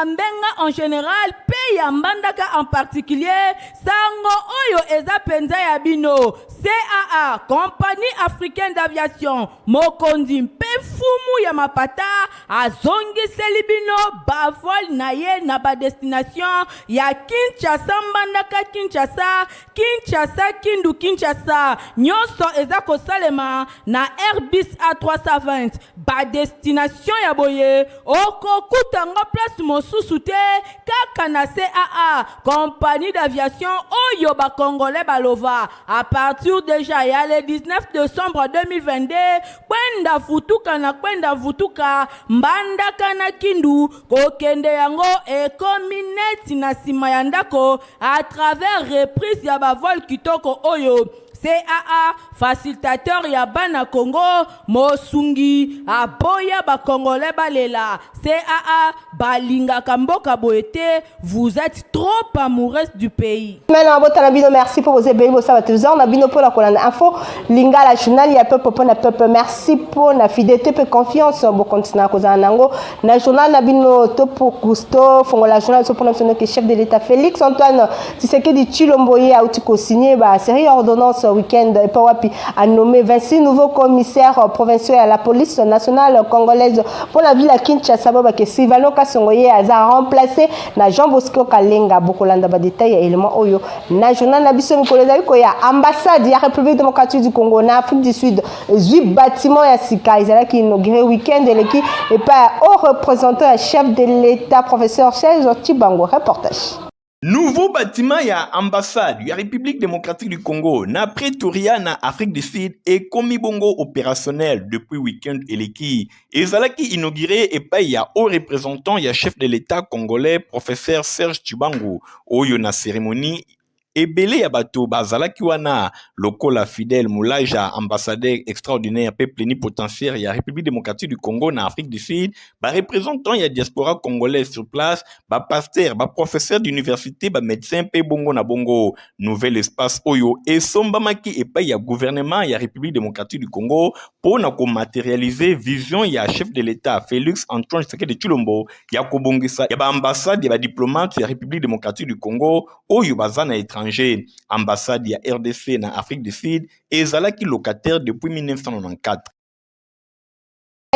Mbenga en général, pe ya Mbandaka en particulier, sango oyo eza penza ya bino. CAA, Compagnie Africaine d'Aviation, Mokondi mpe fumu ya mapata, azongiseli bino bavol na ye na ba destination ya Kinshasa Mbandaka Kinshasa, Kinshasa Kindu Kinshasa, nyonso eza kosalema na Airbus A320, ba destination ya boye, okokutanga place mosusu te, kaka na CAA, Compagnie d'Aviation oyo ba Congolais balova, à partir déjà ya le 19 décembre 2022, kwenda vutuka Mbandaka na Kindu, kokende yango ekomi neti na sima ya ndako à travers reprise ya bavol kitoko oyo. CAA, facilitateur ya bana Congo, Mosungi, aboya ba Congolais balela. CAA, balinga kamboka boete, vous êtes trop amoureuse du pays. Maintenant, merci pour vos ébélés, vos sabateurs. On a bino pour la colonne info. Linga la journal, il y a peuple pour la peuple. Merci pour la fidélité, pour confiance. Bon, continue à cause d'un ango. La journal, na bino topo Cousteau, fongo la journal, pour notre chef de l'État Félix Antoine Tshisekedi Tshilombo a outi signé ba série ordonnance week-end Pawapi a nommé 26 nouveaux commissaires provinciaux à la police nationale congolaise pour la ville à Kinshasa. Que Silvano Kasongoye a remplacé na Jean Bosco Kalenga. Bokolanda ba détail élément oyo na journal na biso mikolo ezali ko ya ambassade ya République démocratique du Congo na Afrique du Sud. 8 bâtiments ya sika ezali ki inauguré week-end eleki et pas au représentant et chef de l'État professeur Serge Tibango. Reportage. Nouveau bâtiment ya ambassade ya République démocratique du Congo na Pretoria na Afrique du Sud et komi bongo opérationnel depuis week-end eleki. Ezalaki inauguré et pa ya haut représentant ya chef de l'État congolais professeur Serge Tibango oyo na cérémonie ebele ya bato bazalaki wana lokola Fidèle Moulaja ambassadeur extraordinaire pe plénipotentiaire ya République démocratique du Congo na Afrique du Sud, ba représentant ya diaspora congolaise sur place, ba pasteur, ba professeur d'université, ba médecin pe bongo na bongo. Nouvel espace oyo et sombamaki et pa ya gouvernement ya République démocratique du Congo pour na ko matérialiser vision ya chef de l'État Félix Antoine Tshisekedi Tshilombo ya ko bongisa ya ba ambassade ya ba diplomate ya République démocratique du Congo oyo bazana étranger. Ambassade ya RDC na Afrique du Sud et zalaki locataire depuis 1994.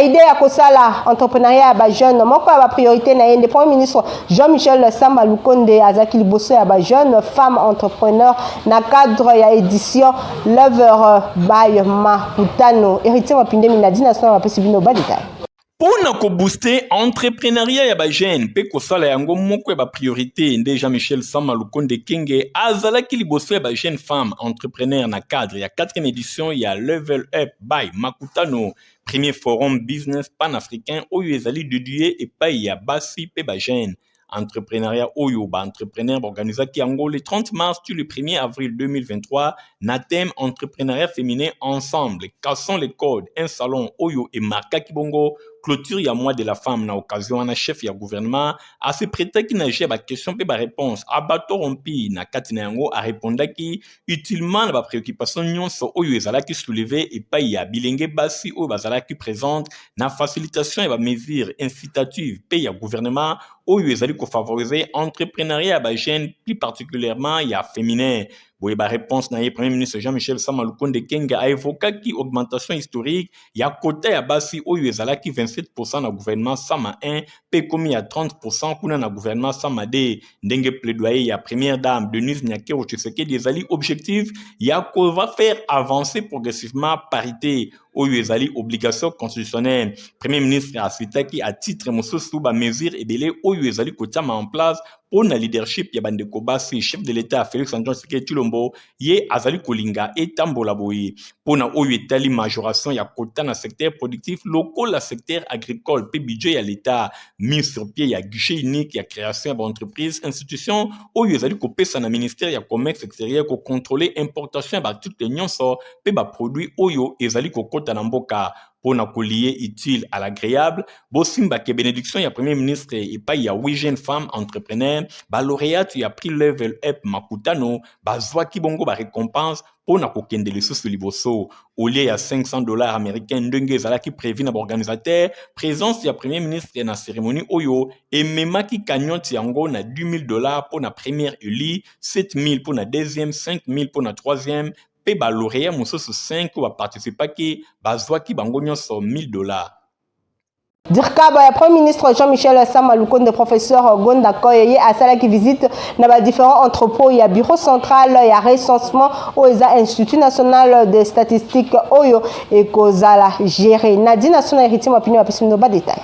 L'idée à Kosala, entrepreneuriat à jeune, mon quoi la priorité na le Premier ministre Jean-Michel Samba Lukonde Azaki Liboso à jeune femme entrepreneur na cadre ya édition L'œuvre by Makutano héritier mapinde minadi national ma pesibino badita. Pona ko booster entrepreneuriat ya ba jeune pe ko sala yango moko ba priorité nde Jean-Michel Samba Lukonde Kenge azalaki liboso ya ba jeune femme entrepreneur na cadre ya 4e édition ya Level Up by Makutano, premier forum business panafricain oyo ezali dédié et pa ya basi pe ba jeune entrepreneuriat oyo ba entrepreneur organisaki yango le 30 mars tu le 1er avril 2023 na thème entrepreneuriat féminin ensemble cassons les codes un salon oyo et marka kibongo clôture ya mois de la femme na occasion na chef ya gouvernement a se prêter qui na gère ba question pe ba réponse a bato rompi na katina yango a répondaki utilement na ba préoccupation nyonso oyo ezalaki soulever et pa ya bilenge basi oyo bazalaki présente na facilitation et ba mesures incitatives pe ya gouvernement oyo ezali ko favoriser entrepreneuriat ba jeune plus particulièrement ya féminin. Boye ba réponse na Premier ministre Jean-Michel Samba Lukonde Kenge a évoqué qui augmentation historique ya quota ya basi oyo ezalaki 27% na gouvernement Sama 1 pe komi ya 30% kuna na gouvernement Sama 2 ndenge plaidoyer ya première dame Denise Nyakero Tshisekedi ezali objectif ya ko va faire avancer progressivement parité oyo ezali obligation constitutionnelle. Premier ministre a cité à titre mosusu ba mesure ebele oyo ezali kotiama en place pour le leadership ya bandeko basi chef de l'État Félix Antoine Tshisekedi Tshilombo ye azali kolinga etambola boye pona oyo etali majoration ya quota na secteur productif local la secteur agricole pe budget ya l'État mis sur pied ya guichet unique ya création d'entreprise institution oyo ezali kopesa na ministère ya commerce extérieur ko contrôler importation ba toutes les nyonso pe ba produits oyo ezali ko kota na mboka pona kolie utile à l'agréable. Bosimba ke bénédiction ya premier ministre et pas ya 8 jeunes femmes entrepreneurs ba lauréate ya prix level up makutano bazwa ki bongo ba récompense pona kokende lisusu liboso au lieu ya $500 américains ndenge ezalaki prévu na organisateur. Présence ya premier ministre na cérémonie oyo ememaki cagnotte yango na $10,000 pona première élie, 7,000 pona deuxième, 5,000 pona troisième. Pe ba lauréat mosusu 5 ba participa ki bazwaki bango nyonso $1,000. Dirkaba ya Premier ministre Jean-Michel Sama Lukonde professeur Gonda Koyeye à cela qui visite dans différents entrepôts, il y a bureau central, il y a recensement au Institut national des statistiques Oyo et Kozala géré. Nadine National héritier m'a opinion après nos bas détails.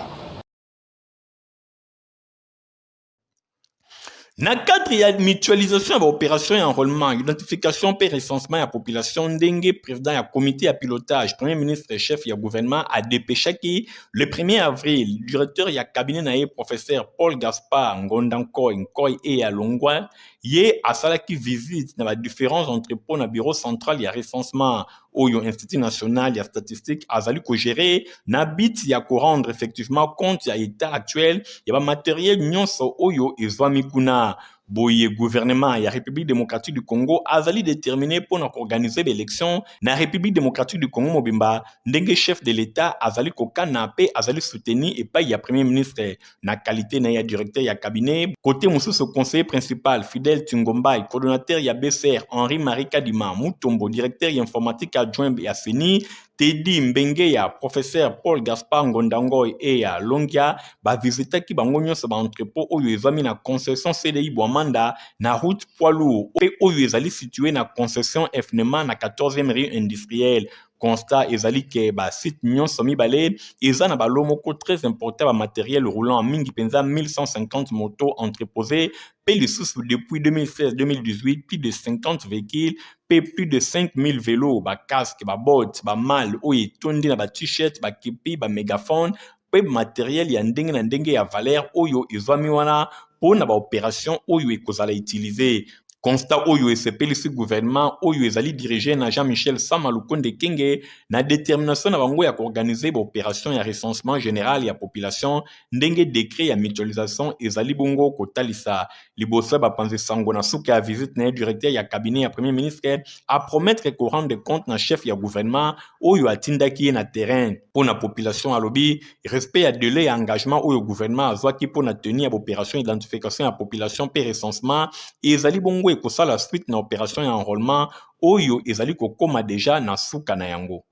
Na cadre ya mutualisation ya opération et enrôlement, identification et recensement ya population ndenge président ya comité ya pilotage, premier ministre et chef ya gouvernement a dépêché qui le 1er avril, directeur ya cabinet na ye professeur Paul Gaspard Ngondankoy et ya Longwa, ye asala qui visite dans les différents entrepôts na bureau central ya recensement Oyo Institut national ya statistique azali ko gérer na bit ya ko rendre effectivement compte ya état actuel ya ba matériel nyonso Oyo ezwami kuna. Boye gouvernement ya République démocratique du Congo azali déterminé pour organiser l'élection na République démocratique du Congo mobimba ndenge chef de l'État azali kokana pe azali soutenu et pas ya premier ministre na qualité na ya directeur ya cabinet côté mususu conseiller principal Fidèle Tungombai coordonnateur ya BCR Henri-Marie Kadima Mutombo directeur informatique adjoint ya CENI Teddy Mbenge ya professeur Paul Gaspard Ngondangoy et ya Longia ba visita ki bango nyonso ba entrepôt oyo ezami na concession CDI Boamanda na route poids lourd oyo ezali situé na concession FNEMA na 14e rue industrielle. Constat ezali ke ba site nyonso mibale eza na balomoko très important ba matériel roulant en mingi penza 1150 motos entreposées pe lisusu depuis 2016-2018 plus de 50 véhicules pe plus de 5000 vélos ba casque ba bottes ba mal oyo tondi na ba t-shirt ba kipi ba mégaphone pe matériel ya ndenge na ndenge ya valeur oyo ezwami wana pona ba opération oyo ekozala utiliser. Constat oyo esepelisi gouvernement oyo ezali dirigé na Jean-Michel Sama Lukonde Kenge na détermination na bango ya organiser opération ya recensement général ya population ndenge décret ya mutualisation ezali bongo kotalisa liboso ba panze sango na suka ya visite na directeur ya cabinet ya premier ministre a promettre ko rendre compte na chef ya gouvernement oyo atindaki na terrain pour na population alobi respect ya délai ya engagement oyo gouvernement azwaki pour na tenir opération identification ya population pe recensement ezali bongo ekosala suite na opération ya enrôlement oyo ezali kokoma déjà na suka na yango.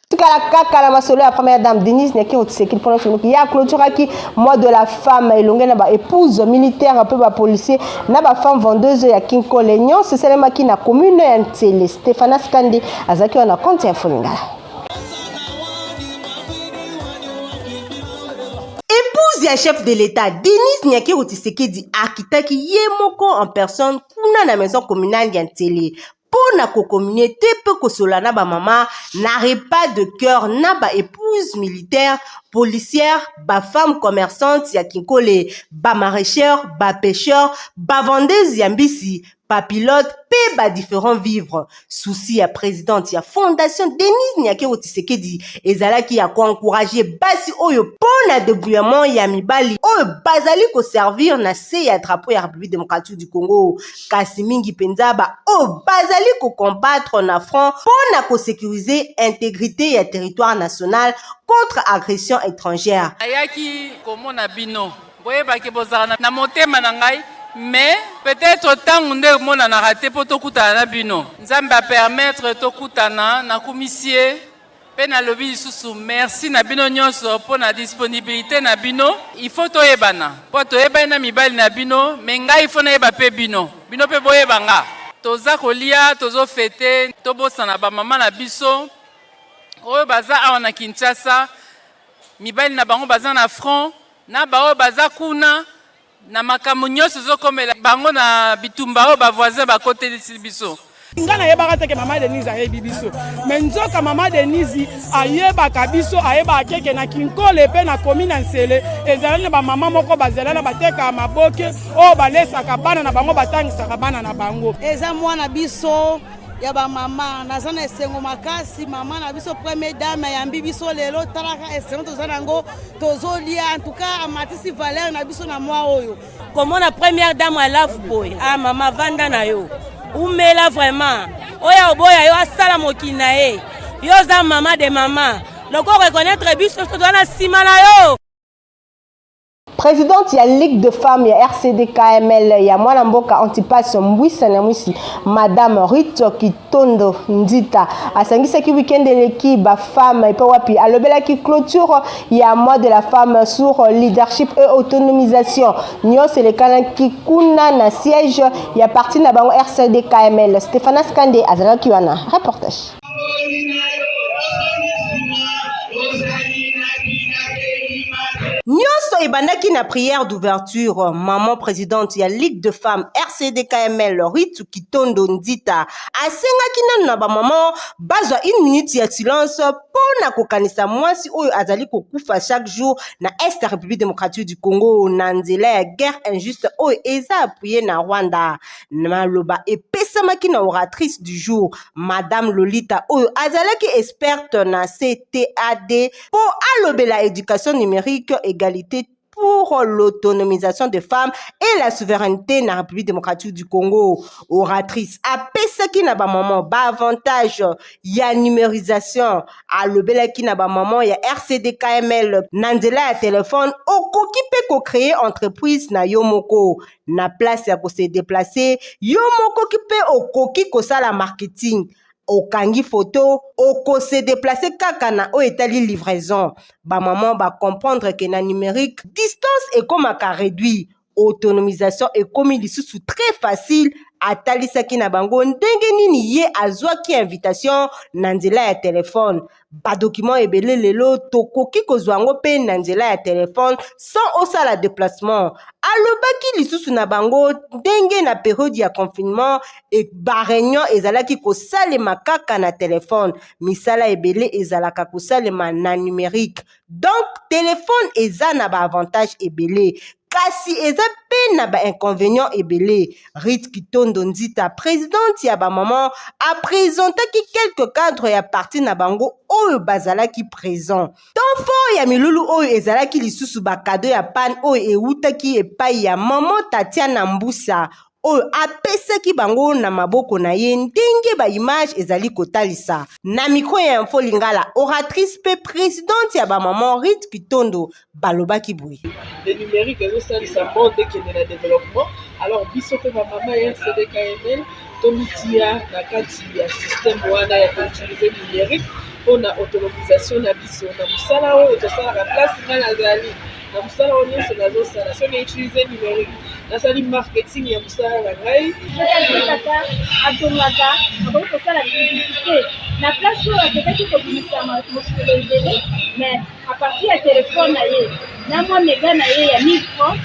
Tukala kaka la masolo ya première dame Denise Nyaki Otiseki pour nous qui a clôturé qui mois de la femme elonge na ba épouse militaire un peu ba policier na ba femme vendeuse ya Kinko Lenyon c'est celle qui na commune ya Ntele Stéphane Skandi azaki na compte ya Fulingala. Épouse ya chef de l'État, Denise Nyaki Otiseki akitaki ye moko en personne kuna na maison communale ya Ntele. Pour na communauté peu kosola na ba maman na repas de cœur na ba épouse militaire policière ba femme commerçante ya Kinkole ba maraîcheur ba pêcheur ba vendeuse ya mbisi ba pilote pe ba différents vivres souci ya présidente ya fondation Denise Nyaki Otiseki ezalaki ya ko encourager basi oyo pona débrouillement ya mibali oyo bazali ko servir na se ya drapeau ya République démocratique du Congo kasi mingi penza ba o bazali ko combattre na front pona ko sécuriser intégrité ya territoire national contre agression étrangère. Ayaki komona bino boyeba ke bozala na motema na ngai mais peut-être tant nde mona na raté po tokutana na bino nzambe a permettre tokutana na komisie pe na lobi lisusu merci na bino nyonso po na disponibilité na bino il faut toyebana po toyeba na mibali na bino mais ngai il faut na yeba pe bino pe boyeba nga toza kolia tozo fete tobosana ba mama na biso oyo baza awa na Kinshasa mibali na bango baza na front na bao baza kuna na makambo nyonso zokomela bango na bitumba oyo ba voisin ba côté de biso. Ngana yeba teke mama Denise ayebi biso mais nzoka mama Denise ayeba kabiso ayeba keke na Kinkole pe na commune Nsele ezala na ba mama moko bazela na bateka maboke o balesa ka bana na bango batangisaka bana na bango eza mwana biso ya ba mama naza na esengo makasi mama na biso premier dame yambi biso lelo talaka esengo toza nango tozolia en tout cas amatisi valeur na biso na mwa oyo komona première dame à love boy ah mama vanda na yo umela vraiment oya oboya yo asala mokili na ye yo za mama de mama loko reconnaître biso toza na sima na yo. Présidente, il y a Ligue de femmes, il y a RCD-KML, il y a Mwana Mboka Antipas Mbwisa Namwisi, Madame Rito Kitondo Ndita. À Sangisa qui week-end de l'équipe, femme, et pas wapi. À l'obéla qui clôture, il y a mois de la femme sur leadership et autonomisation. Nyo, c'est le canal qui kuna na siège, il y a parti na bango RCD-KML. Stéphane Skande, Azara Kiwana. Reportage. Nyonso ebandaki na prière d'ouverture maman présidente ya Ligue de femmes RCD-KML Ritu Kitondo Ndita asengaki nanu na ba maman bazwa 1 minute ya silence pona kokanisa mwasi oyo azali kokufa chaque jour na Est République démocratique du Congo na nzela ya guerre injuste oyo eza appuyé na Rwanda. Maloba epesamaki na oratrice du jour Madame Lolita oyo azalaki experte na CTAD po alobela éducation numérique égalité pour l'autonomisation des femmes et la souveraineté na République démocratique du Congo. Oratrice apesaki na ba maman ba avantage ya numérisation alobelaki na ba maman ya RCD-KML na nzela ya téléphone okoki pe ko créer entreprise na yo moko na place ya ko se déplacer yo moko ki pe okoki ko sala marketing okangi photo oko se déplacer kaka na o etali livraison ba maman ba comprendre que na numérique distance est comme à réduit autonomisation et comme lisusu très facile atalisaki na bango ndenge nini ye azwaki invitation na nzela ya téléphone ba document ebele lelo tokoki kozwa ngo pe na nzela ya téléphone sans osala déplacement alobaki lisusu na bango ndenge na période ya confinement et ba réunion ezalaki kosalema kaka na téléphone misala ebele ezalaka kosalema na numérique donc téléphone eza na ba avantage ebele kasi eza pe na ba inconvénient ebele. Rit Kitondo Ndita présidente ya ba maman a présenté quelques cadres ya parti na bango oyo bazalaki présent tonfo ya milulu oyo ezalaki lisusu ba cadeau ya pan oyo eutaki epai ya maman Tatiana Mbusa oyo apesaki bango na maboko na ye ndenge ba image ezali kotalisa na micro ya Info Lingala oratrice pe présidente ya ba maman Rit Kitondo balobaki boye le numérique ezosalisa monde ekende na développement alors biso pe ba maman ya RCD-KML tomitia na kati ya système wana ya koutiliser numérique mpona autonomisation na biso na mosala oyo tosalaka place nga nazali na mosala oyo nyonso nazosala so na utiliser numérique nasali marketing ya mosala na ngai kaka atongaka akoki kosala publicité na place oyo akekaki kobimisa mosolo ebele mais à partir ya telefone na ye na mwa mega na ye ya 1000 francs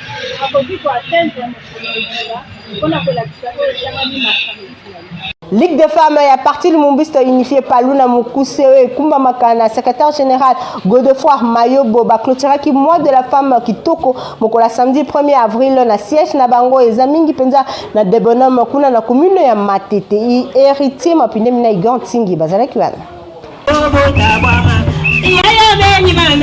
akoki koatteindre mosolo ebela mpona kolakisa oyo etangami marchandise na ye. Ligue des femmes, il y a parti le Mumbiste unifié par Luna Mukuse et Kumba Makana, secrétaire général Godefroy Mayobo, clôtura qui mois de la femme qui toko, mokola samedi 1er avril, na siège na bango, et zamingi penza na debonum kuna na commune ya matete, héritier mapinde mina igan tingi, bazala kiwana.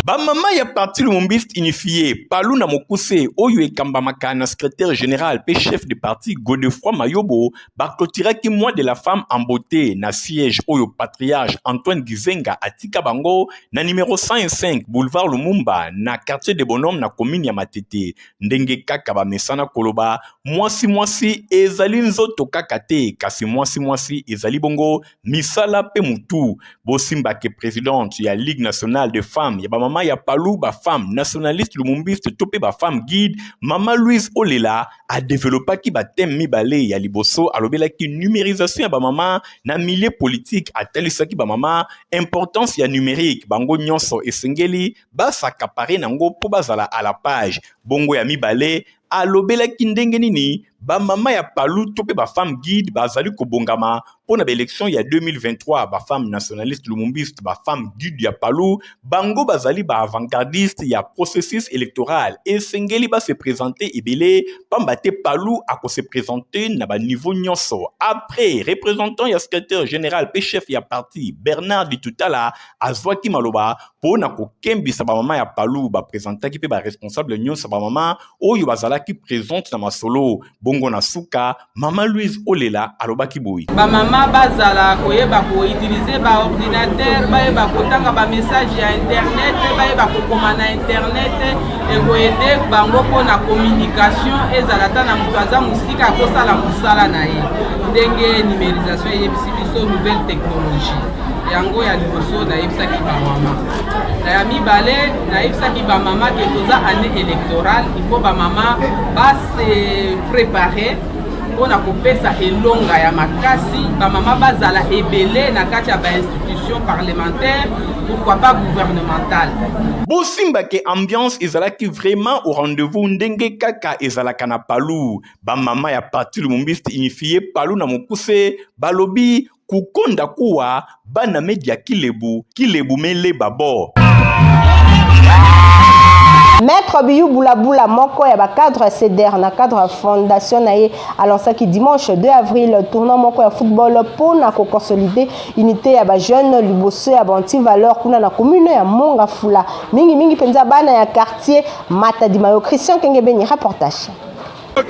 Bamama ya parti Lumumbiste unifié Paluna Mokuse oyo ekambamaka na secrétaire général pe chef de parti Godefroy Mayobo baklotiraki mois de la femme en beauté na siège oyo patriarche Antoine Gizenga atika bango na numéro 105 boulevard Lumumba na quartier de Bonhomme na commune ya Matete ndenge kaka bamesana koloba mwasi ezali nzoto kaka te kasi mwasi ezali bongo misala pe mutu bosimba ke présidente ya Ligue nationale de femmes ya ba mama ya Palou ba femme nationaliste Lumumbiste topé ba femme guide Mama Louise Olela a développé ki ba thème mibale ya liboso alobela ki numérisation ya ba mama na milieu politique atelisaki ba mama importance ya numérique bango nyonso esengeli ba s'accaparer nango po bazala à la page bongo ya mibale alobelaki ndenge nini ba mama ya palu to pe ba femme guide bazali kobongama pona ba élection ya 2023 ba femme nationaliste lumumbiste ba femme guide ya palu bango bazali ba avant-gardiste ya processus électoral et sengeli ba se présenter ebele pamba te palu ako se présenter na ba niveau nyonso. Après représentant ya secrétaire général pe chef ya parti Bernard Ditutala azwaki maloba pona ko kembisa ba mama ya palu ba présentaki pe ba responsable nyonso ba mama oyo bazalaki présente na masolo bongo na suka mama Louise Olela alobaki boyi ba mama bazala koyeba ko utiliser ba ordinateur bayeba kotanga ba message ya internet bayeba kokoma na internet e koyede bango pona communication ezalata na mutu aza musika akosala musala na ye ndenge numérisation yebisi biso nouvelle technologie yango ya liboso nayebisaki ba mama na ya mibale nayebisaki ba mama ke toza année électorale il faut ba mama base préparer mpona kopesa elonga ya makasi bamama bazala ebele na kati ya bainstitution parlementaire pourquoi pas gouvernementale. Bosimba ke ambiance ezalaki vraiment au rendez-vous ndenge kaka ezalaka na palu bamama ya parti lumumbiste unifié palu na mokuse balobi kukonda kuwa bana media kilebu mele babo. Maître Biyou Boulaboula moko ya ba cadre CDR na cadre fondation na ye alansaki dimanche 2 avril tournoi moko ya football pour na ko consolider unité ya ba jeune liboso ya banti valeur kuna na commune ya Mongafula mingi penza bana ya quartier Matadi Mayo. Christian Kengebeni reportage. Na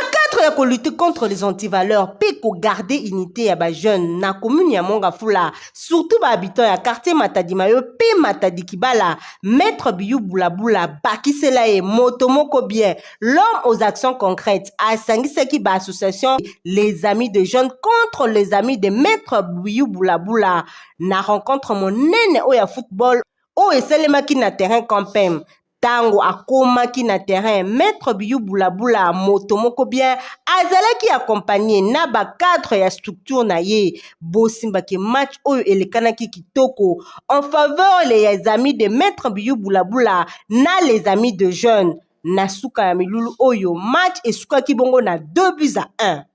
cadre ya ko lutter contre les antivaleurs pe ko garder unité ya ba jeune na commune ya Mongafula surtout ba habitants ya quartier Matadi Mayo pe Matadi Kibala Maître Biyou Boulaboula bakisela e moto moko bien l'homme aux actions concrètes a sangisaki ba association les amis de jeunes contre les amis de Maître Biyou Boulaboula na rencontre monene o ya football o eselemaki na terrain campem. Tango akomaki na terrain Maître Biyou Boulaboula moto moko bien azalaki accompagné na ba cadre ya structure na ye bosimba ke match oyo elekanaki kitoko en faveur les amis de Maître Biyou Boulaboula na les amis de jeunes na suka ya milulu oyo match esukaki bongo na 2-1.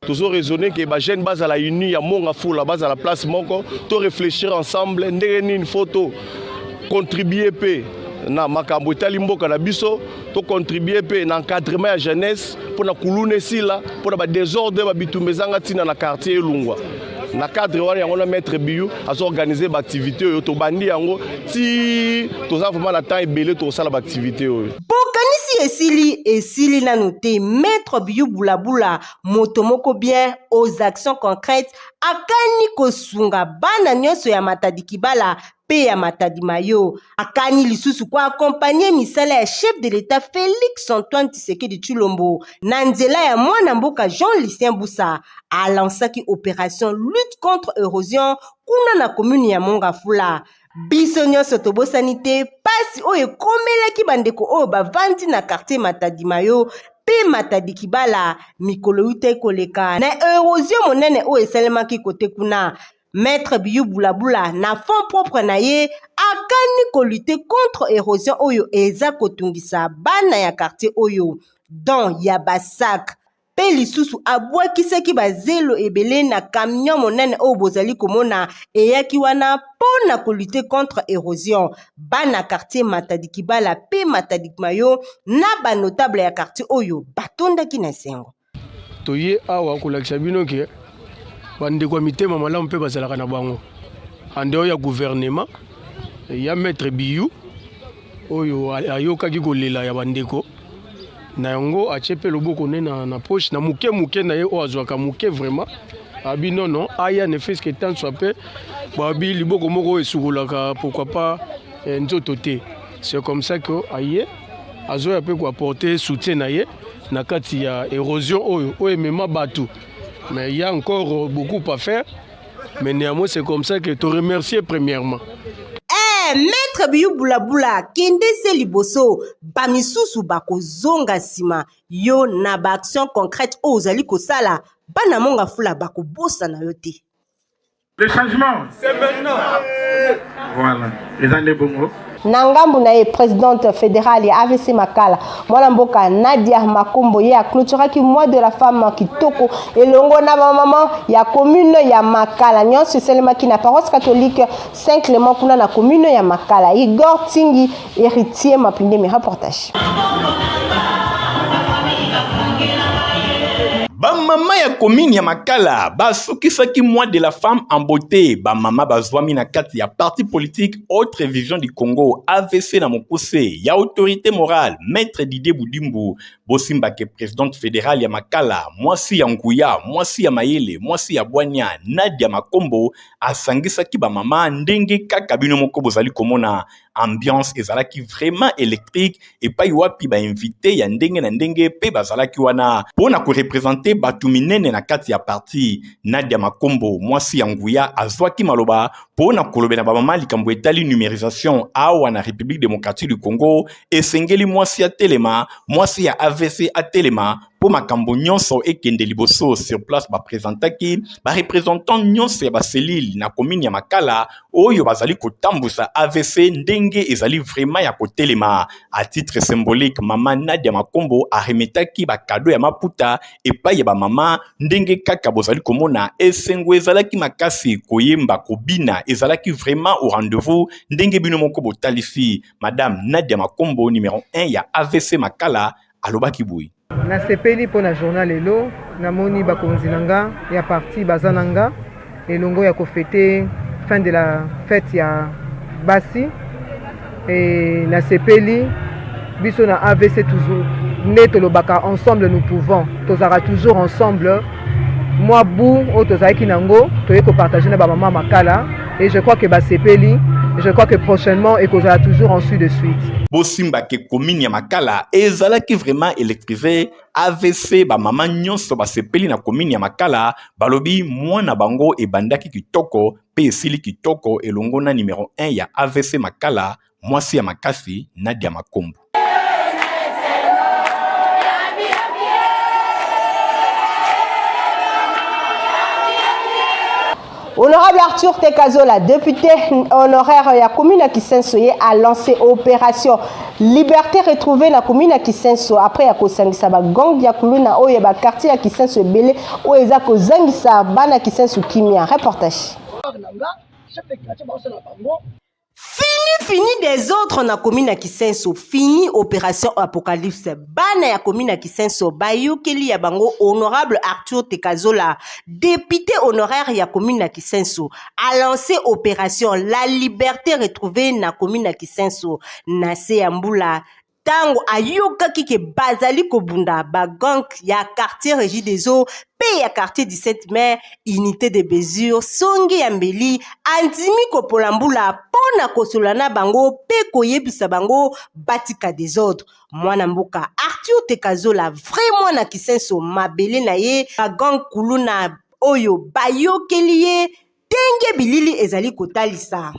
Toujours raisonner que les jeunes basent à la uni à Mongafula base à la place moko to réfléchir ensemble ndenge une photo contribuer pe na makambo etali mboka na biso to contribuer pe na encadrement ya jeunesse pour na kulune sila pour na ba désordre ba bitumbezanga tina na quartier Elungwa na cadre wana yango na Maître Biyou azo organiser ba activité oyo to bandi yango ti to za vraiment na temps ebele to sala ba activité oyo bokanisi esili na noté Maître Biyou Boulaboula moto moko bien aux actions concrètes akani kosunga bana nyonso ya Matadi Kibala pe ya Matadi Mayo akani lisusu kwa accompagner misala ya chef de l'État Félix Antoine Tshisekedi Tshilombo na nzela ya mwana mboka Jean-Lucien Boussa alansaki opération lutte contre érosion kuna na commune ya Mongafula biso nyonso tobosani te pasi oyo ekomelaki bandeko oyo bavandi na quartier Matadi Mayo pe Matadi Kibala mikolo yuta ekoleka na érosion monene oyo esalemaki kote kuna. Maître Biyou Boulaboula na fond propre na ye akani ko lutter contre érosion oyo eza kotungisa bana ya quartier oyo don ya basak pe lisusu abwakisaki bazelo ebele na camion monene oyo bozali komona eyaki wana pona ko lutter contre érosion bana quartier Matadi Kibala pe Matadi Mayo na ba notable ya quartier oyo batondaki na sengo toye awa kolakisa bino ke bandeko mitema malamu mpe bazalaka na bango andeo ya gouvernement ya Maître Biyou oyo ayokaki kolela ya bandeko na yango atie mpe loboko ne na poche na muke na ye oyo azwaka muke vraiment abi non aya ne fait que tant soit peu babi liboko moko esukolaka pourquoi pas nzoto te c'est comme ça que aye azoya mpe ko apporter soutien na ye na kati ya érosion oyo emema bato. Mais il y a encore beaucoup à faire. Mais néanmoins, c'est comme ça que te remercier premièrement. Maître Biyou Boulaboula kende se liboso bamisusu bakozonga sima yo na ba action concrète ozali kosala bana Mongafula bakobosa na yo te. Le changement, c'est maintenant. Voilà. Les années bongo. Nangambu na présidente fédérale ya AVC Makala mwana mboka Nadia Makombo ye a clôturé ki mois de la femme kitoko elongo na maman ya commune ya Makala nyonso selema ki na paroisse catholique Saint-Clément kuna na commune ya Makala. Igor Tingi héritier mapinde mes reportages. Ba mama ya commune ya Makala basukisaki mois de la femme en beauté. Ba mama bazwami na kati ya parti politique Autre Vision du Congo AVC na mokuse ya autorité morale maître Didier Boudimbu bosimba ke présidente fédérale ya Makala mwasi ya Nguya mwasi ya Mayele mwasi ya Bwanya Nadia Makombo asangisaki ba mama ndenge kaka bino moko bozali komona ambiance ezalaki vraiment électrique et pa wapi ba invité ya ndenge na ndenge pe bazalaki wana pona ko représenter batu minene na kati ya parti. Nadia Makombo mwasi ya Nguya azwaki maloba pona kolobena ba mama likambo etali numérisation awa na République démocratique du Congo esengeli mwasi ya telema mwasi ya AVC a telema pour makambo nyonso ekende liboso sur place ba présentaki ba représentant nyonso ya ba selile na commune ya Makala oyo bazali kotambusa AVC ndenge ezali vraiment ya kotelema. À titre symbolique mama Nadia Makombo a remetaki ba cadeau ya maputa epai ya ba mama ndenge kaka bozali komona esengo ezalaki makasi koyemba kobina ezalaki vraiment au rendez-vous ndenge bino moko botalisi. Madame Nadia Makombo numéro 1 ya AVC Makala alobaki boui na sepeli pour na journal elo namoni bakonzi nanga ya parti bazananga elongo ya kofete fin de la fête ya basi et na sepeli biso na AVC toujours neto lobaka ensemble nous pouvons tozara toujours ensemble moi bou o tozaki nango toye ko partager na ba mama Makala et je crois que ba sepeli je crois que prochainement et kozala toujours en suite de suite. Bosimba ke commune ya Makala ezalaki vraiment électrisé AVC ba mama nyonso ba sepeli na commune ya Makala balobi mwana bango ebandaki kitoko pe esili kitoko elongo na numéro 1 ya AVC Makala mwasi ya makasi Nadia Makombo. Honorable Arthur Tekazola, député honoraire ya commune à Kisensoye, a lancé opération Liberté retrouvée na commune à Kisenso après ya kosangisa ba gang ya kuluna oyo ba quartier ya Kisenso belé o eza ko zangisa bana Kisenso kimia. Reportage. Fini des autres na commune ya Kisenso, fini opération Apocalypse. Bana ya commune ya Kisenso, bayokeli ya bango honorable Arthur Tekazola, député honoraire ya commune ya Kisenso, a lancé opération La Liberté retrouvée na commune ya Kisenso. Na se ambula tango ayokaki ke bazali kobunda bagang ya quartier Régie des Eaux pe ya quartier 17 mai unité de mesure songi ya mbeli andimi kopolambula pona kosolana bango pe koyebisa bango batika des autres. Mwana mboka Arthur Tekazola vraiment na Kisenso mabele na ye bagang kuluna oyo bayokeli ye tenge bilili ezali kotalisa.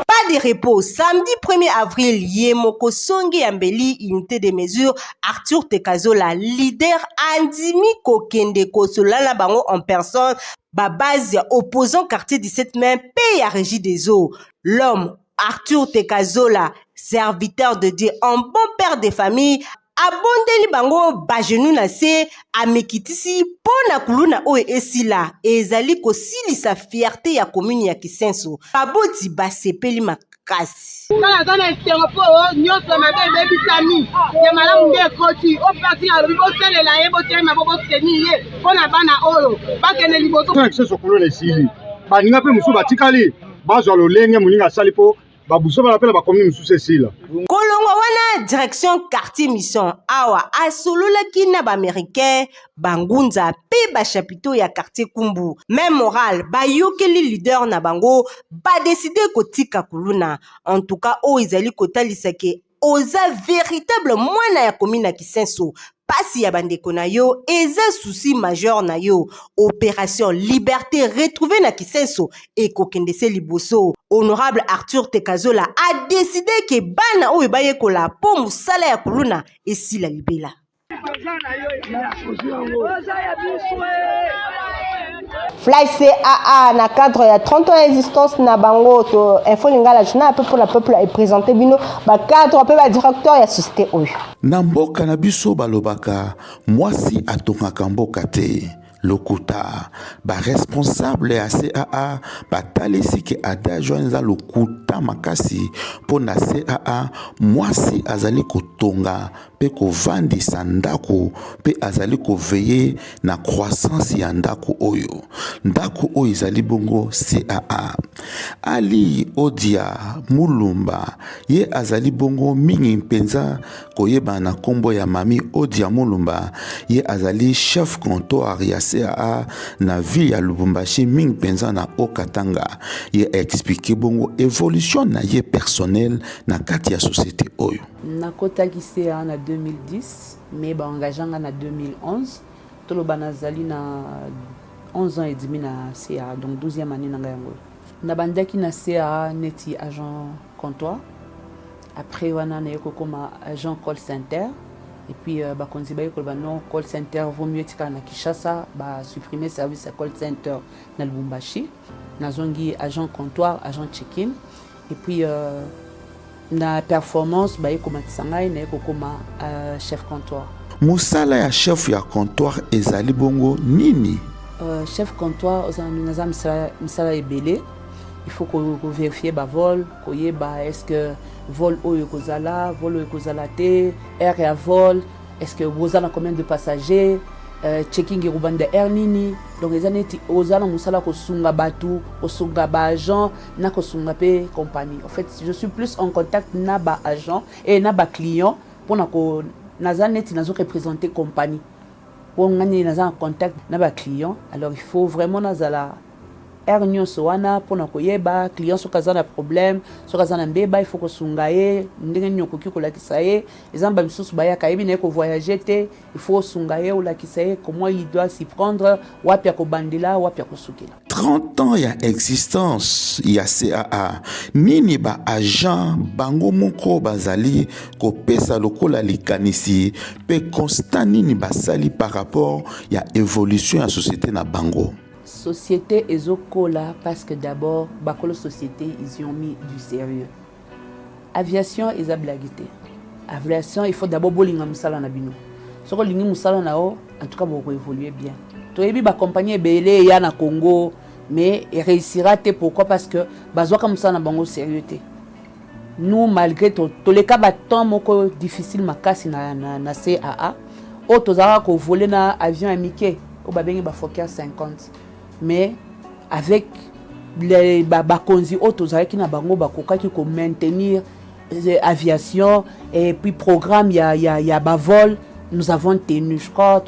Pas de repos. Samedi 1er avril, Yemoko Songi Yambeli, unité de mesure, Arthur Tekazola, leader Andimi Kokende Kosolala Bango en personne, base opposant quartier 17 mai, paye à Régie des Eaux. L'homme, Arthur Tekazola, serviteur de Dieu, un bon père de famille, abondeli bango bajenou na se amekitisi pona kuluna oyo esila ezali kosilisa fierté ya commune ya Kisenso baboti basepeli makasi kala zana esterpo nyonso mabe bebisami ya malamu nde ekoti o parti ya lobi bosalela ye botelema boboseni ye pona bana oyo bakende liboso Kisenso kuluna esili baninga mpe mosusu batikali bazwa lolenge moninga asali po babuso balapela bakomi mosusu esila kolongo wana direction quartier mission awa asololaki na baaméricain bangunza pe bachapiteau ya quartier Kumbu même moral bayokeli leader na bango badeside kotika kuluna en tout cas o ezali kotalisa ke oza véritable mwana ya commune ya Kisenso pasi ya bandeko na yo eza souci majeur na yo opération Liberté retrouvée na Kisenso et kokendese liboso. Honorable Arthur Tekazola a décidé que bana oyo bayekola po musala ya kuluna esila libela. Fly CAA na cadre ya 30 ans d'existence na bango to info lingala journal un peu pour le peuple est présenté bino ba cadre peu ba directeur ya société oyo. Na mboka na biso balobaka mwasi atongaka mboka te. Lokuta ba responsable ya CAA batalisi ke adagio nza lokuta makasi pona CAA mwasi azali kotonga pe kovandisa ndako pe azali koveye na croissance ya ndako oyo ezali bongo CAA. Ali Odia Mulumba ye azali bongo mingi mpenza koyeba na kombo ya mami Odia Mulumba ye azali chef comptoir ya CAA na ville ya Lubumbashi mingi mpenza na Okatanga ye expliqué bongo évolution na ye personnel na kati ya société oyo. Nakotaki CAA na 2010 mais ba engaganga na 2011 toloba nazali na 11 ans et demi na CAA donc 12e année na yango. Na bandaki na CAA neti agent comptoir après wana na yeko koma agent call center et puis ba konzi ba yeko ba non call center vaut mieux tika na Kinshasa ba supprimer service à call center na Lubumbashi na zongi agent comptoir agent check-in et puis na performance ba yeko matsangai na yeko koma chef comptoir. Musala ya chef ya comptoir ezali bongo nini? Chef comptoir oza misala ebele. Il faut qu'on vérifie le vol, est-ce que vol oyo kozala, vol oyo kozala te, air ya vol, est-ce que vous avez combien de passagers, checking irubanda air nini. Donc les années ozala musala ko sunga batu, ko sunga ba agent, na ko sunga pe compagnie. En fait, je suis plus en contact na ba agent et na ba client pour na ko nazaneti nazo représenter compagnie. Pour ngani naza en contact na ba client. Alors il faut vraiment nazala ernion soana pona koyeba client sokaza na problème sokaza na mbeba il faut ko sungaye ndenge nyoko ki ko lakisaye ezamba misusu baya kayebi na ko voyager te il faut sungaye ou lakisaye comment il doit s'y prendre wapi ya ko bandila wapi ya ko sukela. 30 ans ya existence ya CAA nini ba agent bango moko bazali ko pesa lokola likanisi pe constant nini basali par rapport ya évolution ya société na bango. Société ezokola parce que d'abord bakolo société ils y ont mis du sérieux. Aviation eza blagité. Aviation il faut d'abord bolinga musala na bino. Soko lingi musala na o en tout cas boko évoluer bien. To yebi ba compagnie belé ya na Congo mais il réussira te pourquoi parce que bazwaka musala na bango sérieux te. Nous malgré to les cas baton moko difficile makasi na CAA o tozaka ko voler na avion amike o babengi ba Fokker 50. Mais avec les bakonzi autres qui na bango bakoka qui ko maintenir aviation et puis programme il y a vol nous avons tenu je crois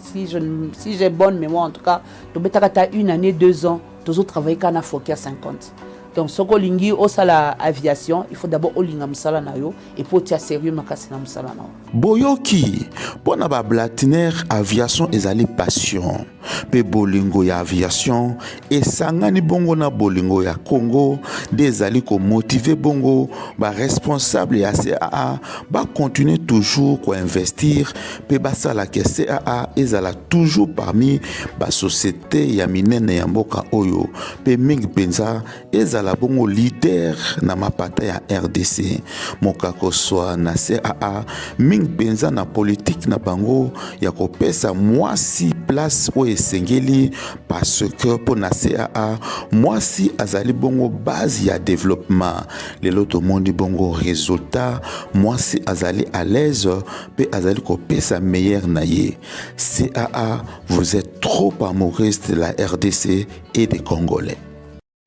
si j'ai bonne mémoire en tout cas to betaka une année 2 ans tous autres travailler kana Fokker 50. Donc soko lingi osala aviation il faut d'abord olinga musala na yo et pour tia sérieux makasi na musala na. Boyoki pona ba blatiner aviation ezali passion pe bolingo ya aviation esangani bongo na bolingo ya Congo desali ko motiver bongo ba responsable ya CAA ba continuer toujours ko investir pe basala ke CAA ezala toujours parmi ba société ya minene ya mboka oyo pe mingi penza ezala la bongo leader na mapata ya RDC mokako soa na CAA ming penza na politique na bango ya kopesa mwasi place o esengeli parce que pour na CAA mwasi azali bongo base ya développement lelo to mondi bongo résultat mwasi azali à l'aise pe azali kopesa meilleur na ye. CAA vous êtes trop amouriste de la RDC et des Congolais.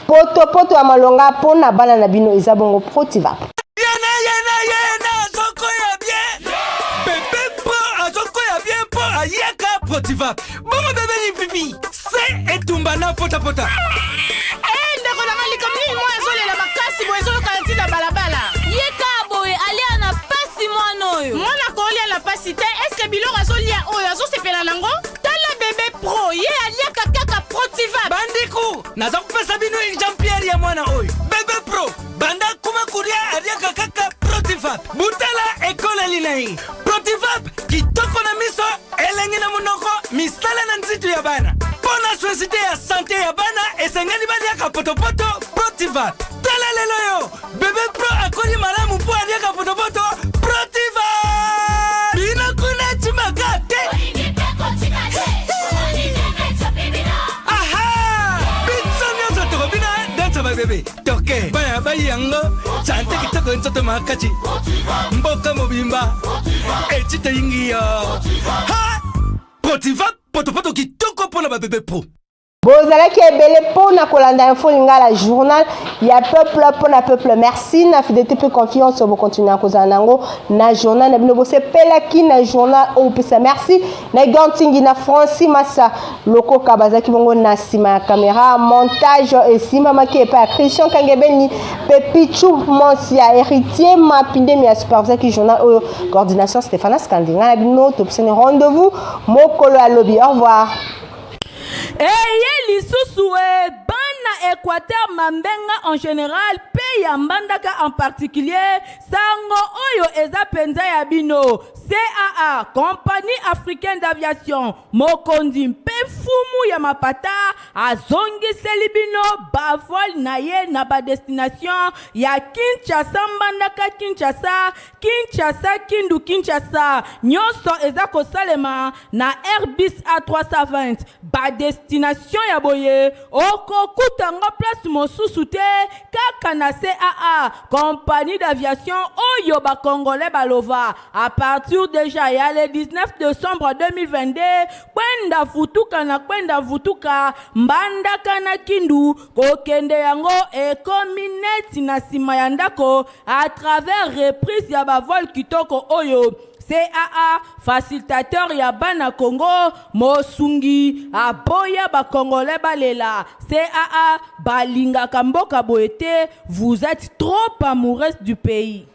Poto ya malonga pona bana na bino eza bongo Protiva. Protiva. Bongo bébé ni pipi. C'est etumbana pota pota. Ndeko na mali comme ni moi ezole la makasi bo ezole kanti na balabala. Yeka boy ali ana pasi mwana oyo. Mwana ko ali ana pasi te. Est-ce que biloko azoli oyo azo sepela nango? Tala bébé pro ye ali kaka Protiva. Bandiku naza kupesa bino Jean-Pierre ya mwana oyo. Bébé pro banda kuma kuria ali kaka Protiva. Butala ekola linai. Protiva kitoko na miso elenge na munoko misala na nzitu ya bana. Pona société ya santé ya bana esengeli baliaka potopoto Protivat. Tala lelo yo bébé pro akoli malamu po aliaka potopoto Protivat. Bina kuna chimakate. Aha! Bitso nyoso toko bina dansa ba bébé. Toke baya bayango chante kitoko nzoto makachi. Mboka mobimba. Echite ingiyo. Ha! Protivat potopoto kitoko pona ba bébé pro. Bozalaki ebele pona kolanda info lingala journal ya peuple pona peuple. Merci na fidélité pe confiance au continuer kozala nango na journal na bino bose pelaki na journal au pesa. Merci na gantingi na Francis Massa loko kabazaki bongo na sima ya caméra montage et sima maki pa Christian Kangebeni Pepichu Monsia héritier mapinde mi superviseur qui journal au coordination Stéphane Skandinga na bino to pesa rendez-vous mokolo alobi. Au revoir. Eye lisusu bana Équateur mambenga en général pe ya mbandaka en particulier sango oyo eza penza ya bino CAA compagnie africaine d'aviation mokondi mpe fumu ya mapata azongiseli bino bavol na ye na ba destination ya Kinshasa mbandaka Kinshasa Kindu Kinshasa nyonso eza kosalema na Airbus A320 ba destination ya boye okokutanga place mosusu te kaka na CAA compagnie d'aviation oyo ba congolais balova à partir déjà ya le 19 décembre 2022 kwenda vutuka mbandaka na Kindu kokende yango ekomineti na sima ya ndako à travers reprise ya bavol kitoko oyo CAA facilitateur ya bana Congo mosungi aboya ba congolais balela CAA balinga kamboka boete vous êtes trop amoureuse du pays.